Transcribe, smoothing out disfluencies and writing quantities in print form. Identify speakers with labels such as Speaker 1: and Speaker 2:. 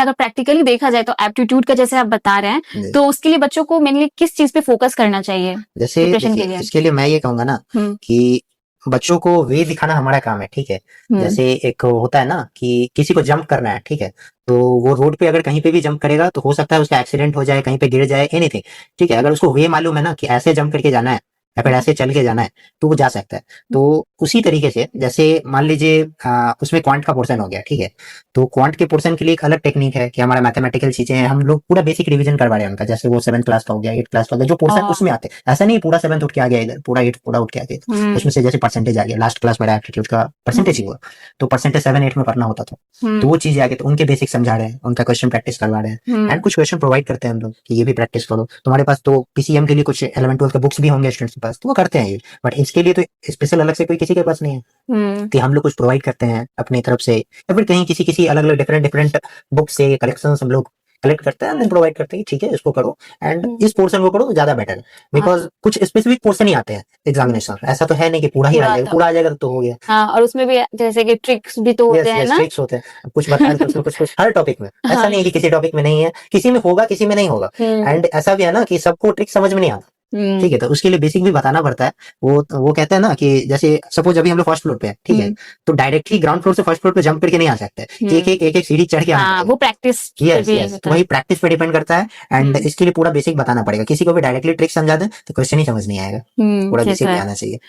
Speaker 1: अगर प्रैक्टिकली देखा जाए तो एप्टीट्यूड का जैसे आप बता रहे हैं,
Speaker 2: जी।
Speaker 1: तो उसके लिए बच्चों को मेनली किस चीज पे फोकस करना चाहिए
Speaker 2: जैसे
Speaker 1: प्रिपरेशन के
Speaker 2: देखिए
Speaker 1: लिए?
Speaker 2: इसके लिए मैं ये कहूंगा ना
Speaker 1: हम्म
Speaker 2: कि बच्चों को वे दिखाना हमारा काम है, ठीक है।
Speaker 1: हम्म
Speaker 2: जैसे एक होता है ना कि किसी को जंप करना है, ठीक है, तो वो रोड पे अगर कहीं पे भी जंप करेगा तो हो सकता है उसका एक्सीडेंट हो जाए, कहीं पे गिर जाए, एनीथिंग, ठीक है। अगर उसको वे मालूम है ना कि ऐसे जंप करके जाना है या फिर ऐसे चल के जाना है, तो वो जा सकता है। तो उसी तरीके से जैसे मान लीजिए उसमें क्वांट का पोर्शन हो गया, ठीक है, तो क्वांट के पोर्शन के लिए एक अलग टेक्निक है कि हमारा मैथमेटिकल चीजें हैं, हम लोग पूरा बेसिक रिवीजन करवा रहे हैं उनका। जैसे वो 7th क्लास का हो गया, 8th क्लास का हो गया, जो पोर्शन
Speaker 1: और
Speaker 2: उसमें आते हैं, ऐसा नहीं पूरा 7th उठ के आ गया इधर, पूरा 8 पूरा उठ के आ गया,
Speaker 1: हम्म
Speaker 2: उसमें से जैसे परसेंटेज आ गया, लास्ट क्लास मेरा एप्टीट्यूड का परसेंटेज ही हुआ, तो परसेंटेज 7-8 में पढ़ना होता था, तो वो चीजें आ गई, तो उनके बेसिक समझा रहे हैं, उनका क्वेश्चन प्रैक्टिस करवा रहे हैं, एंड कुछ क्वेश्चन प्रोवाइड करते हैं हम लोग कि ये भी प्रैक्टिस करो। तुम्हारे पास तो पीसीएम के लिए कुछ 11th-12th के बुक्स भी होंगे स्टूडेंट्स के पास, तो वो करते हैं ये, बट इसके लिए तो स्पेशल अलग से कोई किसी के पास नहीं है कि हम लोग कुछ प्रोवाइड करते हैं अपनी तरफ से, या फिर कहीं किसी किसी अलग अलग डिफरेंट डिफरेंट बुक से कलेक्शन हम लोग कलेक्ट करते हैं, देन प्रोवाइड करते हैं कि ठीक है इसको करो एंड इस पोर्शन को करो तो ज्यादा बेटर है, बिकॉज कुछ स्पेसिफिक पोर्शन ही आते हैं एग्जामिनेशन, ऐसा तो है नहीं कि पूरा ही आ जाएगा, पूरा आ जाएगा तो हो गया।
Speaker 1: हाँ, और उसमें भी जैसे कि ट्रिक्स भी तो होते
Speaker 2: यस
Speaker 1: हैं
Speaker 2: यस
Speaker 1: ना।
Speaker 2: ट्रिक्स होते हैं, कुछ बताएं तो उसमें कुछ कुछ हर टॉपिक में, ऐसा
Speaker 1: हाँ
Speaker 2: नहीं है कि किसी टॉपिक में नहीं है, किसी में होगा किसी में नहीं होगा, एंड ऐसा भी है ना कि सबको ट्रिक समझ में नहीं आता, ठीक है, तो उसके लिए बेसिक भी बताना पड़ता है। वो कहते हैं ना कि जैसे सपोज अभी हम लोग फर्स्ट फ्लोर पे हैं, ठीक है, तो डायरेक्टली ग्राउंड फ्लोर से फर्स्ट फ्लोर पे जंप करके नहीं आ सकते, एक सीढ़ी चढ़ के आना
Speaker 1: हाँ,
Speaker 2: पड़ेगा।
Speaker 1: वो प्रैक्टिस
Speaker 2: यस
Speaker 1: भी
Speaker 2: यस
Speaker 1: होता है।
Speaker 2: वही प्रैक्टिस पे डिपेंड करता है, एंड इसके लिए पूरा बेसिक बताना पड़ेगा, किसी को भी डायरेक्टली ट्रिक समझा दे तो क्वेश्चन ही समझ नहीं आएगा, पूरा
Speaker 1: ये तो
Speaker 2: बेसिक भी
Speaker 1: है।
Speaker 2: आना चाहिए।